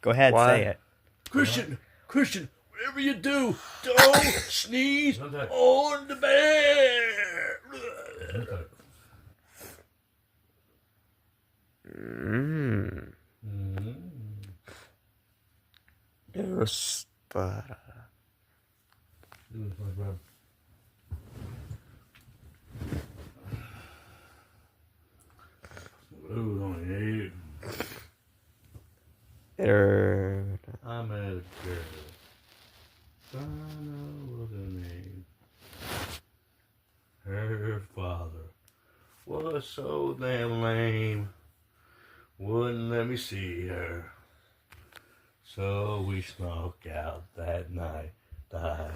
Go ahead, Why? say it. Christian, whatever you do, don't sneeze on the bear. Para. I'm at a girl. Donna was her name. Her father was so damn lame. Wouldn't let me see her. So we snuck out that night. I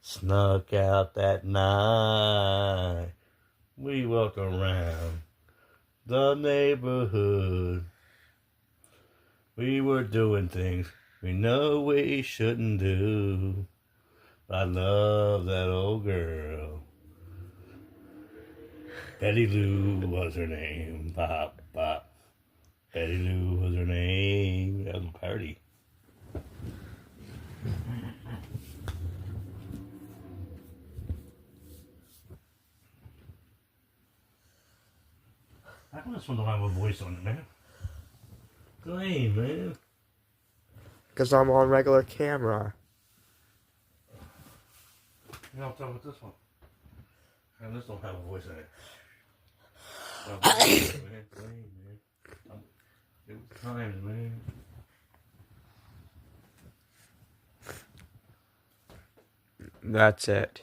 snuck out that night. We walked around the neighborhood. We were doing things we know we shouldn't do. I love that old girl. Betty Lou was her name. Bop, bop. Betty Lou was her name. That was a party. How come this one don't have a voice on it, man? Lame, man. Because I'm on regular camera. You know what I'm talking about this one? And this don't have a voice in it. Man. Lame, man. It was times, man. That's it.